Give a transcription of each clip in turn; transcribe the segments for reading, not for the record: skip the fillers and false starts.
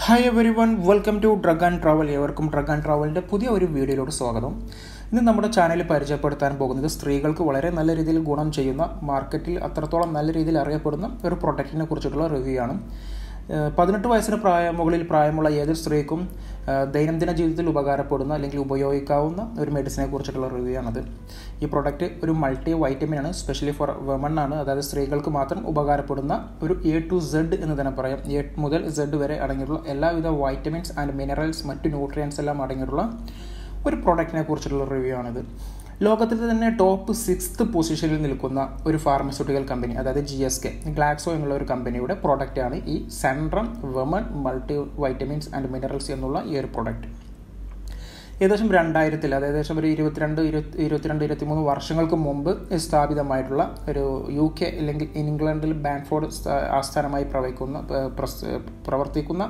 Hi everyone, welcome to drug and travel. ഏവർക്കും drug and ട്രാവലിൻ്റെ പുതിയ ഒരു വീഡിയോയിലോട്ട് സ്വാഗതം. ഇന്ന് നമ്മുടെ ചാനലിൽ പരിചയപ്പെടുത്താൻ പോകുന്നത് സ്ത്രീകൾക്ക് വളരെ നല്ല രീതിയിൽ ഗുണം ചെയ്യുന്ന, മാർക്കറ്റിൽ അത്രത്തോളം നല്ല രീതിയിൽ അറിയപ്പെടുന്ന ഒരു പ്രൊഡക്റ്റിനെ കുറിച്ചിട്ടുള്ള റിവ്യൂ ആണ്. 18 വയസ്സിന് മുകളിൽ പ്രായമുള്ള ഏതൊരു സ്ത്രീക്കും ദൈനംദിന ജീവിതത്തിൽ ഉപകാരപ്പെടുന്ന അല്ലെങ്കിൽ ഉപയോഗിക്കാവുന്ന ഒരു മെഡിസിനെ കുറിച്ചിട്ടുള്ള റിവ്യൂ ആണത്. ഈ പ്രൊഡക്റ്റ് ഒരു മൾട്ടി വൈറ്റമിൻ ആണ്, സ്പെഷ്യലി ഫോർ വിമൺ ആണ്. അതായത് സ്ത്രീകൾക്ക് മാത്രം ഉപകാരപ്പെടുന്ന ഒരു A to Z എന്ന് തന്നെ പറയാം. A മുതൽ Z വരെ അടങ്ങിയിട്ടുള്ള എല്ലാവിധ വൈറ്റമിൻസ് ആൻഡ് മിനറൽസ്, മറ്റു ന്യൂട്രിയൻസ് എല്ലാം അടങ്ങിയിട്ടുള്ള ഒരു പ്രൊഡക്റ്റിനെ കുറിച്ചിട്ടുള്ള റിവ്യൂ ആണിത്. ലോകത്തിൽ തന്നെ ടോപ്പ് 6th പൊസിഷനിൽ നിൽക്കുന്ന ഒരു ഫാർമസ്യൂട്ടിക്കൽ കമ്പനി, അതായത് GSK ഗ്ലാക്സോ എന്നുള്ള ഒരു കമ്പനിയുടെ പ്രൊഡക്റ്റാണ് ഈ centrum women multi vitamins and minerals എന്നുള്ള ഈ ഒരു പ്രൊഡക്റ്റ്. ഏകദേശം 2000-ൽ, അതായത് ഏകദേശം ഒരു 23 വർഷങ്ങൾക്ക് മുമ്പ് സ്ഥാപിതമായിട്ടുള്ള ഒരു UK അല്ലെങ്കിൽ ഇംഗ്ലണ്ടിൽ ബാൻഫോർഡ് ആസ്ഥാനമായി പ്രവർത്തിക്കുന്ന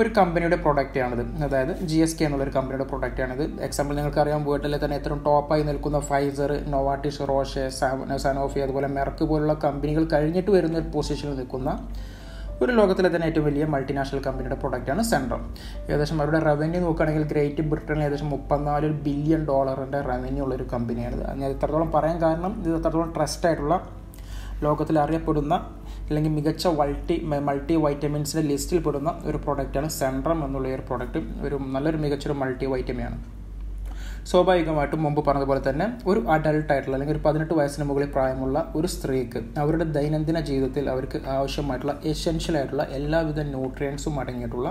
ഒരു കമ്പനിയുടെ പ്രൊഡക്റ്റാണിത്. അതായത് GSK എന്നുള്ളൊരു കമ്പനിയുടെ പ്രൊഡക്റ്റാണിത്. എക്സാമ്പിൾ നിങ്ങൾക്കറിയാം, വീട്ടിലെ തന്നെ ഏറ്റവും ടോപ്പായി നിൽക്കുന്ന ഫൈസർ, നോവാർട്ടിസ്, റോഷെ, സനോഫി, അതുപോലെ മെർക്ക് പോലുള്ള കമ്പനികൾ കഴിഞ്ഞിട്ട് വരുന്ന ഒരു പൊസിഷനിൽ നിൽക്കുന്ന ഒരു ലോകത്തിലെ തന്നെ ഏറ്റവും വലിയ മൾട്ടിനാഷണൽ കമ്പനിയുടെ പ്രൊഡക്റ്റാണ് സെൻട്രം. ഏകദേശം അവരുടെ റവന്യൂ നോക്കുകയാണെങ്കിൽ ഗ്രേറ്റ് ബ്രിട്ടനിൽ ഏകദേശം $34 ബില്യൺ റവന്യൂ ഉള്ളൊരു കമ്പനിയാണിത്. ഞാൻ ഇത്രത്തോളം പറയാൻ കാരണം ഇത് അത്രത്തോളം ട്രസ്റ്റായിട്ടുള്ള, ലോകത്തിൽ അറിയപ്പെടുന്ന അല്ലെങ്കിൽ മികച്ച മൾട്ടി വൈറ്റമിൻസിൻ്റെ ലിസ്റ്റിൽ പെടുന്ന ഒരു പ്രൊഡക്റ്റാണ് സെൻട്രം എന്നുള്ള ഒരു പ്രൊഡക്റ്റ്. നല്ലൊരു മികച്ചൊരു മൾട്ടി വൈറ്റമിനാണ്. സ്വാഭാവികമായിട്ടും മുമ്പ് പറഞ്ഞതുപോലെ തന്നെ ഒരു അഡൾട്ടായിട്ടുള്ള അല്ലെങ്കിൽ ഒരു 18 വയസ്സിന് മുകളിൽ പ്രായമുള്ള ഒരു സ്ത്രീക്ക് അവരുടെ ദൈനംദിന ജീവിതത്തിൽ അവർക്ക് ആവശ്യമായിട്ടുള്ള എസെൻഷ്യലായിട്ടുള്ള എല്ലാവിധ ന്യൂട്രിയൻസും അടങ്ങിയിട്ടുള്ള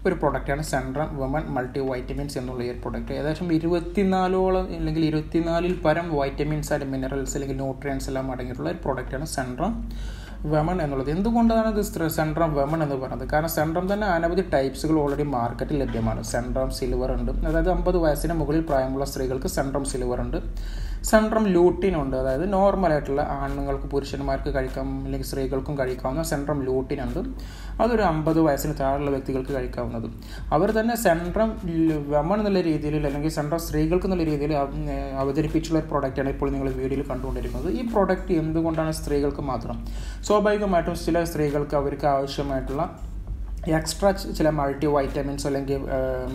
ഒരു പ്രൊഡക്റ്റാണ് സെൻട്രം വിമൺ മൾട്ടി വൈറ്റമിൻസ് എന്നുള്ള ഈ ഒരു പ്രൊഡക്റ്റ്. ഏകദേശം 24-ൽ പരം വൈറ്റമിൻസ് ആൻഡ് മിനറൽസ് അല്ലെങ്കിൽ ന്യൂട്രിയൻസ് എല്ലാം അടങ്ങിയിട്ടുള്ള ഒരു പ്രൊഡക്റ്റാണ് സെൻട്രം വിമൺ എന്നുള്ളത്. എന്തുകൊണ്ടാണ് ഇത് സെൻട്രം വിമൺ എന്ന് പറയുന്നത്? കാരണം സെൻട്രം തന്നെ അനവധി ടൈപ്സുകൾ ഓൾറെഡി മാർക്കറ്റിൽ ലഭ്യമാണ്. സെൻട്രം സിൽവർ ഉണ്ട്, അതായത് 50 വയസ്സിന് മുകളിൽ പ്രായമുള്ള സ്ത്രീകൾക്ക് സെൻട്രം സിൽവർ ഉണ്ട്. സെൻട്രം ലൂട്ടിൻ ഉണ്ട്, അതായത് നോർമലായിട്ടുള്ള ആണുങ്ങൾക്ക്, പുരുഷന്മാർക്ക് കഴിക്കാം അല്ലെങ്കിൽ സ്ത്രീകൾക്കും കഴിക്കാവുന്ന സെൻട്രം ലൂട്ടിൻ ഉണ്ട്. അതൊരു 50 വയസ്സിന് താഴെയുള്ള വ്യക്തികൾക്ക് കഴിക്കാവുന്നത്. അവർ തന്നെ സെൻട്രം വിമൺ എന്നുള്ള രീതിയിൽ അല്ലെങ്കിൽ സെൻട്രം സ്ത്രീകൾക്ക് എന്നുള്ള രീതിയിൽ അവതരിപ്പിച്ചുള്ള ഒരു പ്രൊഡക്റ്റാണ് ഇപ്പോൾ നിങ്ങൾ വീഡിയോയിൽ കണ്ടുകൊണ്ടിരിക്കുന്നത്. ഈ പ്രൊഡക്റ്റ് എന്തുകൊണ്ടാണ് സ്ത്രീകൾക്ക് മാത്രം? സ്വാഭാവികമായിട്ടും ചില സ്ത്രീകൾക്ക് അവർക്ക് ആവശ്യമായിട്ടുള്ള എക്സ്ട്രാ ചില മൾട്ടി വൈറ്റമിൻസ് അല്ലെങ്കിൽ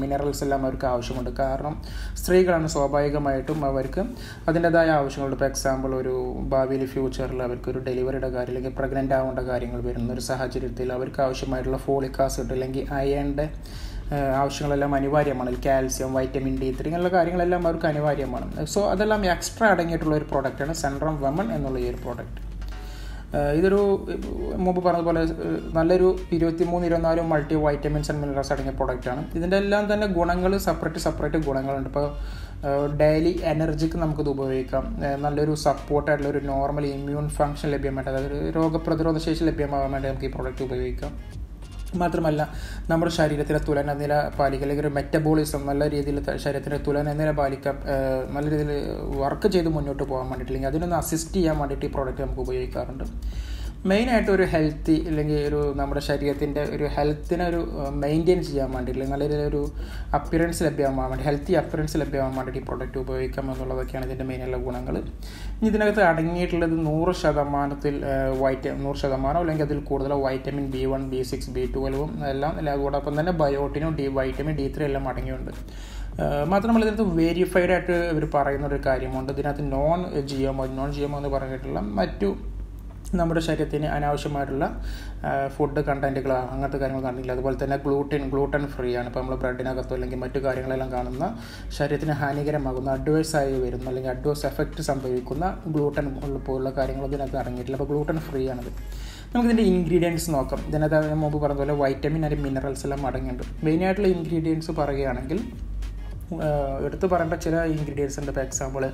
മിനറൽസ് എല്ലാം അവർക്ക് ആവശ്യമുണ്ട്. കാരണം സ്ത്രീകളാണ്, സ്വാഭാവികമായിട്ടും അവർക്ക് അതിൻ്റെതായ ആവശ്യങ്ങളുണ്ട്. ഇപ്പോൾ എക്സാമ്പിൾ, ഒരു ഭാവിയിൽ ഫ്യൂച്ചറിൽ അവർക്കൊരു ഡെലിവറിയുടെ കാര്യം അല്ലെങ്കിൽ പ്രഗ്നൻ്റ് ആവേണ്ട കാര്യങ്ങൾ വരുന്ന ഒരു സാഹചര്യത്തിൽ അവർക്ക് ആവശ്യമായിട്ടുള്ള ഫോളിക് ആസിഡ് അല്ലെങ്കിൽ അയണിൻ്റെ ആവശ്യങ്ങളെല്ലാം അനിവാര്യമാണ്. കാൽസ്യം, വൈറ്റമിൻ D3 ഇങ്ങനെയുള്ള കാര്യങ്ങളെല്ലാം അവർക്ക് അനിവാര്യമാണ്. സോ അതെല്ലാം എക്സ്ട്രാ അടങ്ങിയിട്ടുള്ള ഒരു പ്രോഡക്റ്റാണ് സെൻട്രം വിമൺ എന്നുള്ള ഈ ഒരു പ്രോഡക്റ്റ്. ഇതൊരു മുമ്പ് പറഞ്ഞതുപോലെ നല്ലൊരു 23-24 മൾട്ടി വൈറ്റമിൻസ് ആൻഡ് മിനറൽസ് അടങ്ങിയ പ്രൊഡക്റ്റാണ്. ഇതിൻ്റെ എല്ലാം തന്നെ ഗുണങ്ങൾ സെപ്പറേറ്റ് ഗുണങ്ങളുണ്ട്. ഇപ്പോൾ ഡെയിലി എനർജിക്ക് നമുക്കിത് ഉപയോഗിക്കാം. നല്ലൊരു സപ്പോർട്ടായിട്ടുള്ള ഒരു നോർമൽ ഇമ്മ്യൂൺ ഫംഗ്ഷൻ ലഭ്യമായിട്ട്, അതായത് രോഗപ്രതിരോധ ശേഷി ലഭ്യമാകാൻ വേണ്ടി നമുക്ക് ഈ പ്രൊഡക്റ്റ് ഉപയോഗിക്കാം. മാത്രമല്ല നമ്മുടെ ശരീരത്തിലെ തുലന നില പാലിക്കുക, അല്ലെങ്കിൽ ഒരു മെറ്റബോളിസം നല്ല രീതിയിൽ ശരീരത്തിൻ്റെ തുലന നില പാലിക്കാൻ, നല്ല രീതിയിൽ വർക്ക് ചെയ്ത് മുന്നോട്ട് പോകാൻ വേണ്ടിയിട്ട് അല്ലെങ്കിൽ അതിനൊന്ന് അസിസ്റ്റ് ചെയ്യാൻ വേണ്ടിയിട്ട് ഈ പ്രോഡക്റ്റ് നമുക്ക് ഉപയോഗിക്കാറുണ്ട്. മെയിനായിട്ട് ഒരു ഹെൽത്തി അല്ലെങ്കിൽ നമ്മുടെ ശരീരത്തിൻ്റെ ഒരു ഹെൽത്തിനെ മെയിൻറ്റെയിൻ ചെയ്യാൻ വേണ്ടിയിട്ട്, നല്ല രീതിയിലൊരു അപ്പിയറൻസ് ലഭ്യമാകാൻ വേണ്ടി, ഹെൽത്തി അപ്പിയറൻസ് ലഭ്യമാകാൻ വേണ്ടിയിട്ട് ഈ പ്രോഡക്റ്റ് ഉപയോഗിക്കാം എന്നുള്ളതൊക്കെയാണ് ഇതിൻ്റെ മെയിനുള്ള ഗുണങ്ങൾ. ഇതിനകത്ത് അടങ്ങിയിട്ടുള്ളത് 100% അല്ലെങ്കിൽ അതിൽ കൂടുതൽ വൈറ്റമിൻ B1, B6, B12 എല്ലാം, അതോടൊപ്പം തന്നെ ബയോട്ടിനും വൈറ്റമിൻ D3 എല്ലാം അടങ്ങിയുണ്ട്. മാത്രമല്ല ഇതിനകത്ത് വെരിഫൈഡ് ആയിട്ട് ഇവർ പറയുന്ന ഒരു കാര്യമുണ്ട്. ഇതിനകത്ത് നോൺ GMO എന്ന് പറഞ്ഞിട്ടുള്ള മറ്റു നമ്മുടെ ശരീരത്തിന് അനാവശ്യമായിട്ടുള്ള ഫുഡ് കണ്ടൻറ്റുകൾ, അങ്ങനത്തെ കാര്യങ്ങൾ കാണില്ല. അതുപോലെ തന്നെ ഗ്ലൂട്ടൻ ഫ്രീ ആണ്. ഇപ്പോൾ നമ്മൾ ബ്രെഡിനകത്തോ അല്ലെങ്കിൽ മറ്റു കാര്യങ്ങളെല്ലാം കാണുന്ന ശരീരത്തിന് ഹാനികരമാകുന്ന, അഡ്വേഴ്സായി വരുന്ന അല്ലെങ്കിൽ അഡ്വേഴ്സ് എഫക്റ്റ് സംഭവിക്കുന്ന ഗ്ലൂട്ടൻ പോലുള്ള കാര്യങ്ങൾ ഇതിനകത്ത് അടങ്ങിയിട്ടില്ല. അപ്പോൾ ഗ്ലൂട്ടൻ ഫ്രീ ആണിത്. നമുക്കിതിൻ്റെ ഇൻഗ്രീഡിയൻസ് നോക്കാം. ഇതിനകത്ത് മുമ്പ് പറഞ്ഞ പോലെ വൈറ്റമിൻ ആൻഡ് മിനറൽസ് എല്ലാം അടങ്ങിയിട്ടുണ്ട്. മെയിനായിട്ടുള്ള ഇൻഗ്രീഡിയൻസ് പറയുകയാണെങ്കിൽ എടുത്ത് പറയേണ്ട ചില ഇൻഗ്രീഡിയൻസ് ഉണ്ട്. ഫോർ എക്സാമ്പിൾ,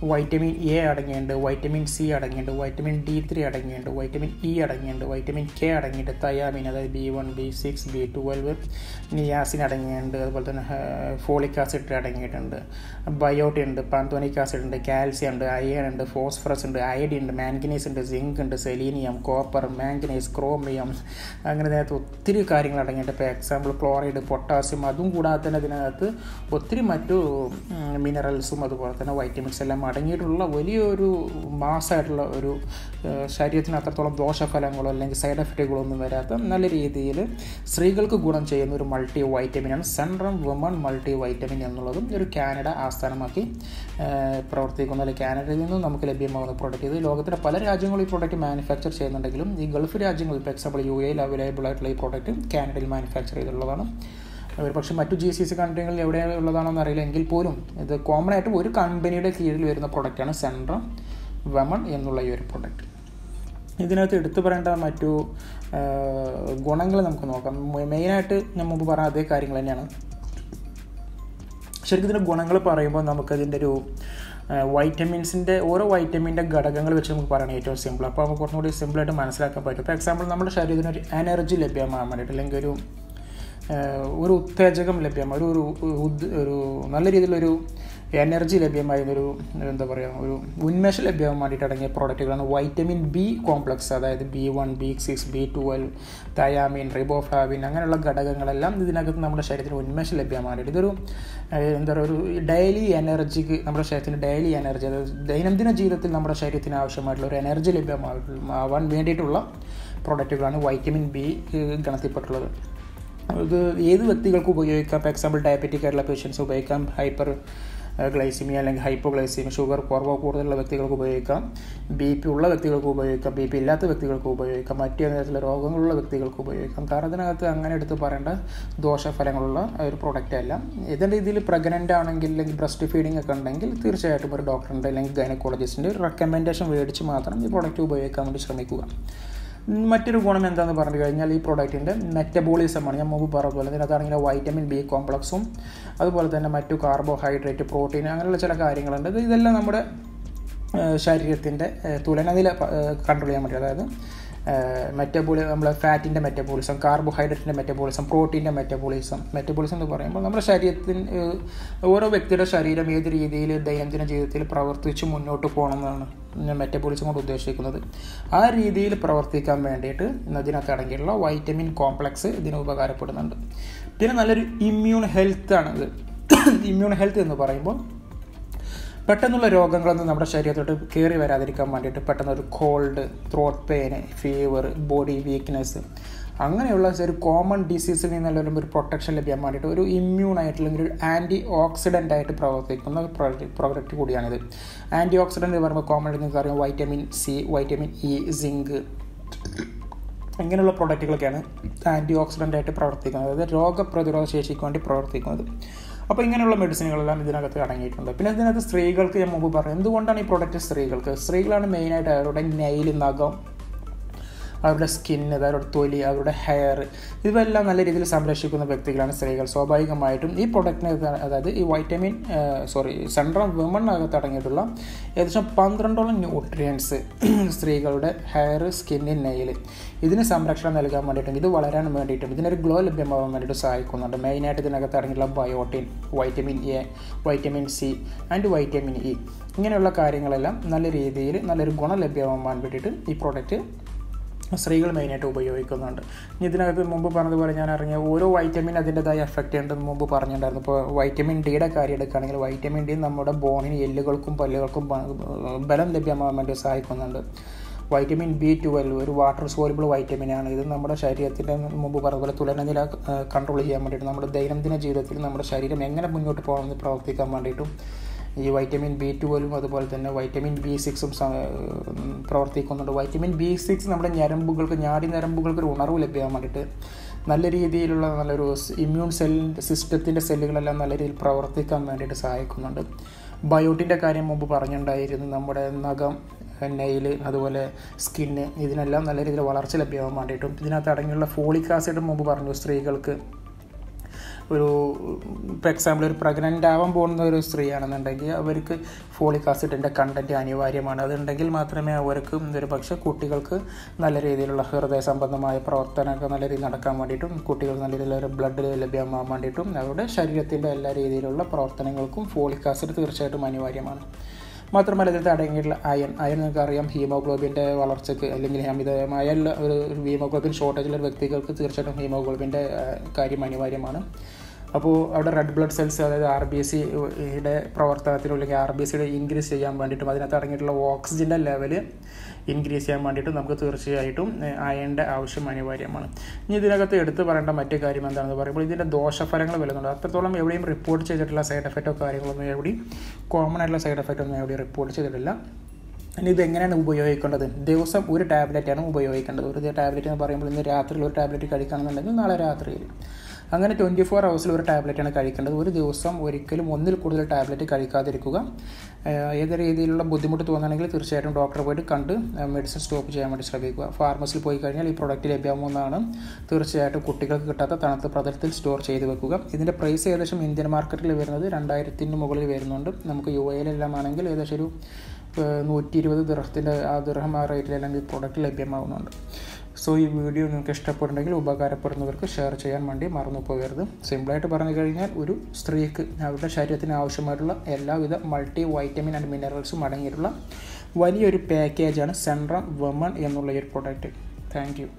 വൈറ്റമിൻ A അടങ്ങിയിട്ടുണ്ട്, വൈറ്റമിൻ C അടങ്ങിയിട്ടുണ്ട്, വൈറ്റമിൻ D3 അടങ്ങിയിട്ടുണ്ട്, വൈറ്റമിൻ E അടങ്ങിയിട്ടുണ്ട്, വൈറ്റമിൻ K അടങ്ങിയിട്ടുണ്ട്, തയാമിൻ അതായത് B1, B6, B12, നിയാസിൻ അടങ്ങിയിട്ടുണ്ട്, അതുപോലെ തന്നെ ഫോളിക് ആസിഡ് അടങ്ങിയിട്ടുണ്ട്, ബയോട്ടിൻ ഉണ്ട്, പാന്തോണിക് ആസിഡ് ഉണ്ട്, കാൽസ്യം ഉണ്ട്, അയൺ ഉണ്ട്, ഫോസ്ഫറസ് ഉണ്ട്, അയഡിൻ ഉണ്ട്, മാംഗനീസ് ഉണ്ട്, സിങ്ക് ഉണ്ട്, സെലീനിയം, കോപ്പർ, മാംഗനീസ്, ക്രോമിയം, അങ്ങനെ ഇതിനകത്ത് ഒത്തിരി കാര്യങ്ങൾ അടങ്ങിയിട്ടുണ്ട്. ഇപ്പോൾ എക്സാമ്പിൾ ക്ലോറൈഡ്, പൊട്ടാസ്യം, അതും കൂടാതെ തന്നെ ഇതിനകത്ത് ഒത്തിരി മറ്റു മിനറൽസും അതുപോലെ തന്നെ വൈറ്റമിൻസ് എല്ലാം അടങ്ങിയിട്ടുള്ള വലിയൊരു മാസമായിട്ടുള്ള ഒരു ശരീരത്തിന് അത്രത്തോളം ദോഷഫലങ്ങളോ അല്ലെങ്കിൽ സൈഡ് എഫക്റ്റുകളോ ഒന്നും വരാത്ത നല്ല രീതിയിൽ സ്ത്രീകൾക്ക് ഗുണം ചെയ്യുന്ന ഒരു മൾട്ടി വൈറ്റമിനാണ് സെൻട്രം വുമൺ മൾട്ടി വൈറ്റമിൻ എന്നുള്ളതും ഒരു കാനഡ ആസ്ഥാനമാക്കി പ്രവർത്തിക്കുന്ന, അല്ലെങ്കിൽ കാനഡയിൽ നിന്നും നമുക്ക് ലഭ്യമാകുന്ന പ്രോഡക്റ്റ്. ഇത് ലോകത്തിലെ പല രാജ്യങ്ങളും ഈ പ്രോഡക്റ്റ് മാനുഫാക്ചർ ചെയ്യുന്നുണ്ടെങ്കിലും ഈ ഗൾഫ് രാജ്യങ്ങളിൽ, ഫോർ എക്സാമ്പിൾ UAE അവൈലബിൾ ആയിട്ടുള്ള ഈ പ്രോഡക്റ്റ് കാനഡയിൽ മാനുഫാക്ചർ ചെയ്തിട്ടുള്ളതാണ്. ഒരു പക്ഷേ മറ്റു GCC കൺട്രികളിൽ എവിടെയുള്ളതാണെന്ന് അറിയില്ല, എങ്കിൽ പോലും ഇത് കോമൺ ആയിട്ട് ഒരു കമ്പനിയുടെ കീഴിൽ വരുന്ന പ്രൊഡക്റ്റാണ് സെൻട്രം വുമൺ എന്നുള്ള ഈ ഒരു പ്രൊഡക്റ്റ്. ഇതിനകത്ത് എടുത്തു പറയേണ്ട മറ്റു ഗുണങ്ങൾ നമുക്ക് നോക്കാം. മെയിനായിട്ട് ഞാൻ മുമ്പ് പറഞ്ഞ അതേ കാര്യങ്ങൾ തന്നെയാണ്. ശരിക്കും ഇതിൻ്റെ ഗുണങ്ങൾ പറയുമ്പോൾ നമുക്കതിൻ്റെ ഒരു വൈറ്റമിൻസിൻ്റെ ഓരോ വൈറ്റമിൻ്റെ ഘടകങ്ങൾ വെച്ച് നമുക്ക് പറയണം ഏറ്റവും സിമ്പിൾ. അപ്പോൾ നമുക്ക് കുറച്ചും കൂടി സിമ്പിളായിട്ട് മനസ്സിലാക്കാൻ പറ്റും. ഫോർ എക്സാമ്പിൾ നമ്മുടെ ശരീരത്തിന് ഒരു എനർജി ലഭ്യമാകാൻ വേണ്ടിയിട്ട്, അല്ലെങ്കിൽ ഒരു ഉത്തേജകം ലഭ്യമായ ഒരു നല്ല രീതിയിലൊരു എനർജി ലഭ്യമായിരുന്നൊരു എന്താ പറയുക ഒരു ഉന്മേഷം ലഭ്യമാകാൻ വേണ്ടിയിട്ട് അടങ്ങിയ പ്രോഡക്റ്റുകളാണ് വൈറ്റമിൻ B കോംപ്ലക്സ്, അതായത് B1, B6, B12, thiamine, riboflavin അങ്ങനെയുള്ള ഘടകങ്ങളെല്ലാം ഇതിനകത്ത് നമ്മുടെ ശരീരത്തിന് ഉന്മേഷം ലഭ്യമാകാൻ വേണ്ടിയിട്ട് ഇതൊരു എന്താ പറയുക ഒരു ഡെയിലി എനർജിക്ക്, നമ്മുടെ ശരീരത്തിന് ഡെയിലി എനർജി, അതായത് ദൈനംദിന ജീവിതത്തിൽ നമ്മുടെ ശരീരത്തിന് ആവശ്യമായിട്ടുള്ള ഒരു എനർജി ലഭ്യമാവാൻ വേണ്ടിയിട്ടുള്ള പ്രോഡക്റ്റുകളാണ് വൈറ്റമിൻ B ഗണത്തിൽപ്പെട്ടുള്ളത്. ഇത് ഏത് വ്യക്തികൾക്ക് ഉപയോഗിക്കാം. ഫോർ എക്സാമ്പിൾ ഡയബറ്റിക് ആയിട്ടുള്ള പേഷ്യൻസ് ഉപയോഗിക്കാം, ഹൈപ്പർ ഗ്ലൈസിമിയ അല്ലെങ്കിൽ ഹൈപ്പോഗ്ലൈസിമിയ, ഷുഗർ കൂടുതലുള്ള വ്യക്തികൾക്ക് ഉപയോഗിക്കാം, BP ഉള്ള വ്യക്തികൾക്ക് ഉപയോഗിക്കാം, BP ഇല്ലാത്ത വ്യക്തികൾക്ക് ഉപയോഗിക്കാം, മറ്റു തരത്തിലുള്ള രോഗങ്ങളുള്ള വ്യക്തികൾക്ക് ഉപയോഗിക്കാം. കാരണം ഇതിനകത്ത് അങ്ങനെ എടുത്ത് പറയേണ്ട ദോഷഫലങ്ങളുള്ള ഒരു പ്രൊഡക്റ്റ് അല്ല. ഇതിൻ്റെ രീതിയിൽ പ്രഗ്നൻ്റ് ആണെങ്കിൽ അല്ലെങ്കിൽ ബ്രസ്റ്റ് ഫീഡിംഗ് ഒക്കെ ഉണ്ടെങ്കിൽ തീർച്ചയായിട്ടും ഒരു ഡോക്ടറിൻ്റെ അല്ലെങ്കിൽ ഗൈനക്കോളജിസ്റ്റിൻ്റെ ഒരു റെക്കമെൻഡേഷൻ മേടിച്ച് മാത്രം ഈ പ്രൊഡക്റ്റ് ഉപയോഗിക്കാൻ വേണ്ടി ശ്രമിക്കുക. മറ്റൊരു ഗുണം എന്താണെന്ന് പറഞ്ഞു കഴിഞ്ഞാൽ ഈ പ്രോഡക്റ്റിൻ്റെ മെറ്റബോളിസമാണ്. ഞാൻ മുമ്പ് പറഞ്ഞ പോലെ ഇതിനകത്താണെങ്കിൽ വൈറ്റമിൻ B കോംപ്ലക്സും അതുപോലെ തന്നെ മറ്റു കാർബോഹൈഡ്രേറ്റ്, പ്രോട്ടീൻ അങ്ങനെയുള്ള ചില കാര്യങ്ങളുണ്ട്. ഇതെല്ലാം നമ്മുടെ ശരീരത്തിൻ്റെ തുലനനില കൺട്രോൾ ചെയ്യാൻ പറ്റും. അതായത് നമ്മളെ ഫാറ്റിൻ്റെ മെറ്റബോളിസം, കാർബോഹൈഡ്രേറ്റിൻ്റെ മെറ്റബോളിസം, പ്രോട്ടീൻ്റെ മെറ്റബോളിസം എന്ന് പറയുമ്പോൾ നമ്മുടെ ശരീരത്തിന് ഓരോ വ്യക്തിയുടെ ശരീരം ഏത് രീതിയിൽ ദൈനംദിന ജീവിതത്തിൽ പ്രവർത്തിച്ച് മുന്നോട്ട് പോകണമെന്നാണ് ഞാൻ മെറ്റബോളിസം കൊണ്ട് ഉദ്ദേശിക്കുന്നത്. ആ രീതിയിൽ പ്രവർത്തിക്കാൻ വേണ്ടിയിട്ട് ഇതിനകത്ത് അടങ്ങിയിട്ടുള്ള വൈറ്റമിൻ കോംപ്ലക്സ് ഇതിന് ഉപകാരപ്പെടുന്നുണ്ട്. പിന്നെ നല്ലൊരു ഇമ്മ്യൂൺ ഹെൽത്താണ് ഇത്. ഇമ്മ്യൂൺ ഹെൽത്ത് എന്ന് പറയുമ്പോൾ പെട്ടെന്നുള്ള രോഗങ്ങളൊന്നും നമ്മുടെ ശരീരത്തോട്ട് കയറി വരാതിരിക്കാൻ വേണ്ടിയിട്ട്, പെട്ടെന്നൊരു cold, throat pain, fever, body weakness അങ്ങനെയുള്ള ഒരു കോമൺ ഡിസീസിൽ നിന്നുള്ള ഒരു പ്രൊട്ടക്ഷൻ ലഭ്യമാകാൻ വേണ്ടിയിട്ട് ഒരു ഇമ്മ്യൂൺ ആയിട്ടുള്ള ഒരു ആൻറ്റി ഓക്സിഡൻ്റ് ആയിട്ട് പ്രവർത്തിക്കുന്ന പ്രോഡക്റ്റ് കൂടിയാണിത്. ആൻറ്റി ഓക്സിഡൻ്റ് എന്ന് പറയുമ്പോൾ കോമൺ ആയിട്ട് നിങ്ങൾക്ക് അറിയാം vitamin C, vitamin E, zinc ഇങ്ങനെയുള്ള പ്രൊഡക്റ്റുകളൊക്കെയാണ് ആൻറ്റി ഓക്സിഡൻ്റ് ആയിട്ട് പ്രവർത്തിക്കുന്നത്, അതായത് രോഗപ്രതിരോധ ശേഷിക്ക് വേണ്ടി പ്രവർത്തിക്കുന്നത്. അപ്പോൾ ഇങ്ങനെയുള്ള മെഡിസിനുകളെല്ലാം ഇതിനകത്ത് അടങ്ങിയിട്ടുണ്ട്. പിന്നെ ഇതിനകത്ത് സ്ത്രീകൾക്ക് ഞാൻ മുമ്പ് പറഞ്ഞു എന്തുകൊണ്ടാണ് ഈ പ്രോഡക്റ്റ് സ്ത്രീകളാണ് മെയിനായിട്ട് അവരുടെ നെയിൽ, നഖം, അവരുടെ സ്കിന്ന്, അവരുടെ തൊലി, അവരുടെ ഹെയർ ഇവയെല്ലാം നല്ല രീതിയിൽ സംരക്ഷിക്കുന്ന വ്യക്തികളാണ് സ്ത്രീകൾ. സ്വാഭാവികമായിട്ടും ഈ പ്രൊഡക്റ്റിന് അതായത് ഈ സെൻട്രം വുമണിനകത്ത് അടങ്ങിയിട്ടുള്ള ഏകദേശം 12ഓളം ന്യൂട്രിയൻസ് സ്ത്രീകളുടെ ഹെയർ, സ്കിന്ന്, നെയിൽ ഇതിന് സംരക്ഷണം നൽകാൻ വേണ്ടിയിട്ടും ഇത് വളരാൻ വേണ്ടിയിട്ടും ഇതിനൊരു ഗ്ലോ ലഭ്യമാകാൻ വേണ്ടിയിട്ട് സഹായിക്കുന്നുണ്ട്. മെയിനായിട്ട് ഇതിനകത്ത് അടങ്ങിയിട്ടുള്ള biotin, vitamin A, vitamin C and vitamin E ഇങ്ങനെയുള്ള കാര്യങ്ങളെല്ലാം നല്ല രീതിയിൽ നല്ലൊരു ഗുണം ലഭ്യമാകാൻ വേണ്ടിയിട്ട് ഈ പ്രോഡക്റ്റ് സ്ത്രീകൾ മെയിനായിട്ട് ഉപയോഗിക്കുന്നുണ്ട്. ഇതിനകത്ത് മുമ്പ് പറഞ്ഞതുപോലെ ഞാൻ അറിഞ്ഞ ഓരോ വൈറ്റമിൻ അതിൻ്റെതായ എഫക്റ്റ് ഉണ്ടെന്ന് മുമ്പ് പറഞ്ഞിട്ടുണ്ടായിരുന്നു. ഇപ്പോൾ വൈറ്റമിൻ ഡിയുടെ കാര്യം എടുക്കുകയാണെങ്കിൽ വൈറ്റമിൻ ഡി നമ്മുടെ ബോണിന്, എല്ലുകൾക്കും പല്ലുകൾക്കും ബലം ലഭ്യമാകാൻ വേണ്ടി സഹായിക്കുന്നുണ്ട്. വൈറ്റമിൻ B12 ഒരു വാട്ടർ സോലുബിൾ വൈറ്റമിനാണ്. ഇത് നമ്മുടെ ശരീരത്തിൻ്റെ മുമ്പ് പറഞ്ഞതുപോലെ തുലനനില കൺട്രോൾ ചെയ്യാൻ വേണ്ടിയിട്ട്, നമ്മുടെ ദൈനംദിന ജീവിതത്തിൽ നമ്മുടെ ശരീരം എങ്ങനെ മുന്നോട്ട് പോകണമെന്ന് പ്രവർത്തിക്കാൻ വേണ്ടിയിട്ടും ഈ വൈറ്റമിൻ B12 അതുപോലെ തന്നെ വൈറ്റമിൻ B6 പ്രവർത്തിക്കുന്നുണ്ട്. വൈറ്റമിൻ B6 നമ്മുടെ നാഡി ഞരമ്പുകൾക്ക് ഒരു ഉണർവ് ലഭ്യമാകാൻ വേണ്ടിയിട്ട് നല്ല രീതിയിലുള്ള നല്ലൊരു ഇമ്മ്യൂൺ സിസ്റ്റത്തിൻ്റെ സെല്ലുകളെല്ലാം നല്ല രീതിയിൽ പ്രവർത്തിക്കാൻ വേണ്ടിയിട്ട് സഹായിക്കുന്നുണ്ട്. ബയോട്ടിൻ്റെ കാര്യം മുമ്പ് പറഞ്ഞിട്ടുണ്ടായിരുന്നു. നമ്മുടെ നഖം, നെയിൽ അതുപോലെ സ്കിന്ന് ഇതിനെല്ലാം നല്ല രീതിയിൽ വളർച്ച ലഭ്യമാകാൻ വേണ്ടിയിട്ടും ഇതിനകത്ത് അടങ്ങിയുള്ള ഫോളിക് ആസിഡ് മുമ്പ് പറഞ്ഞു സ്ത്രീകൾക്ക് ഫോർ എക്സാമ്പിൾ ഒരു പ്രഗ്നൻ്റ് ആവാൻ പോകുന്ന ഒരു സ്ത്രീയാണെന്നുണ്ടെങ്കിൽ അവർക്ക് ഫോളിക് ആസിഡിൻ്റെ കണ്ടൻറ്റ് അനിവാര്യമാണ്. അതുണ്ടെങ്കിൽ മാത്രമേ അവർക്ക് ഒരു പക്ഷേ കുട്ടികൾക്ക് നല്ല രീതിയിലുള്ള ഹൃദയ സംബന്ധമായ പ്രവർത്തനമൊക്കെ നല്ല രീതിയിൽ നടക്കാൻ വേണ്ടിയിട്ടും കുട്ടികൾക്ക് നല്ല രീതിയിലുള്ള ബ്ലഡ് ലഭ്യമാകാൻ വേണ്ടിയിട്ടും അവരുടെ ശരീരത്തിൻ്റെ എല്ലാ രീതിയിലുള്ള പ്രവർത്തനങ്ങൾക്കും ഫോളിക് ആസിഡ് തീർച്ചയായിട്ടും അനിവാര്യമാണ്. മാത്രമല്ല ഇതിനകത്ത് അടങ്ങിയിട്ടുള്ള അയൺ നിങ്ങൾക്കറിയാം ഹീമോഗ്ലോബിൻ്റെ വളർച്ചയ്ക്ക് അല്ലെങ്കിൽ അമിതമായ ഒരു ഹീമോഗ്ലോബിൻ ഷോർട്ടേജുള്ള വ്യക്തികൾക്ക് തീർച്ചയായിട്ടും ഹീമോഗ്ലോബിൻ്റെ കാര്യം അനിവാര്യമാണ്. അപ്പോൾ അവിടെ റെഡ് ബ്ലഡ് സെൽസ്, അതായത് RBCയുടെ പ്രവർത്തനത്തിനും അല്ലെങ്കിൽ RBCയുടെ ഇൻക്രീസ് ചെയ്യാൻ വേണ്ടിയിട്ടും അതിനകത്ത് അടങ്ങിയിട്ടുള്ള ഓക്സിജൻ്റെ ലെവൽ ഇൻക്രീസ് ചെയ്യാൻ വേണ്ടിയിട്ട് നമുക്ക് തീർച്ചയായിട്ടും അയണിൻ്റെ ആവശ്യം അനിവാര്യമാണ്. ഇനി ഇതിനകത്ത് എടുത്ത് പറയേണ്ട മറ്റു കാര്യം എന്താണെന്ന് പറയുമ്പോൾ ഇതിൻ്റെ ദോഷഫലങ്ങൾ വരുന്നുണ്ട്. അത്രത്തോളം എവിടെയും റിപ്പോർട്ട് ചെയ്തിട്ടുള്ള സൈഡ് എഫക്റ്റോ കാര്യങ്ങളൊന്നും എവിടെയും കോമൺ ആയിട്ടുള്ള സൈഡ് എഫക്റ്റ് ഒന്നും എവിടെയും റിപ്പോർട്ട് ചെയ്തിട്ടില്ല. ഇനി ഇതെങ്ങനെയാണ് ഉപയോഗിക്കേണ്ടത്? ദിവസം ഒരു ടാബ്ലറ്റാണ് ഉപയോഗിക്കേണ്ടത്. ഒരു ടാബ്ലറ്റ് എന്ന് പറയുമ്പോൾ ഇന്ന് രാത്രിയിൽ ഒരു ടാബ്ലറ്റ് കഴിക്കുകയാണെന്നുണ്ടെങ്കിൽ നാളെ രാത്രിയിൽ, അങ്ങനെ 24 hours ഒരു ടാബ്ലറ്റാണ് കഴിക്കേണ്ടത്. ഒരു ദിവസം ഒരിക്കലും ഒന്നിൽ കൂടുതൽ ടാബ്ലറ്റ് കഴിക്കാതിരിക്കുക. ഏത് രീതിയിലുള്ള ബുദ്ധിമുട്ട് തോന്നുകയാണെങ്കിൽ തീർച്ചയായിട്ടും ഡോക്ടറെ പോയിട്ട് കണ്ട് മെഡിസിൻ സ്റ്റോപ്പ് ചെയ്യാൻ വേണ്ടി ശ്രമിക്കുക. ഫാർമസിയിൽ പോയി കഴിഞ്ഞാൽ ഈ പ്രോഡക്റ്റ് ലഭ്യമാവുന്നതാണ്. തീർച്ചയായിട്ടും കുട്ടികൾക്ക് കിട്ടാത്ത തണുത്ത പ്രതലത്തിൽ സ്റ്റോർ ചെയ്ത് വെക്കുക. ഇതിൻ്റെ പ്രൈസ് ഏകദേശം ഇന്ത്യൻ മാർക്കറ്റിൽ വരുന്നത് 2000 മുകളിൽ വരുന്നുണ്ട്. നമുക്ക് UAEലെല്ലാം ആണെങ്കിൽ ഏകദേശം ഒരു 120 ദിർഹത്തിൻ്റെ ദിർഹം ആ റേറ്റിലെല്ലാം ഈ പ്രോഡക്റ്റ് ലഭ്യമാവുന്നുണ്ട്. സോ ഈ വീഡിയോ നിങ്ങൾക്ക് ഇഷ്ടപ്പെടുന്നെങ്കിൽ ഉപകാരപ്പെടുന്നവർക്ക് ഷെയർ ചെയ്യാൻ വേണ്ടി മറന്നു പോകരുത്. സിമ്പിളായിട്ട് പറഞ്ഞു കഴിഞ്ഞാൽ ഒരു സ്ത്രീക്ക് അവരുടെ ശരീരത്തിന് ആവശ്യമായിട്ടുള്ള എല്ലാവിധ മൾട്ടി വൈറ്റമിൻ ആൻഡ് മിനറൽസും അടങ്ങിയിട്ടുള്ള വലിയൊരു പാക്കേജാണ് സെൻട്രം വിമൺ എന്നുള്ള ഈ ഒരു പ്രോഡക്റ്റ്. Thank you.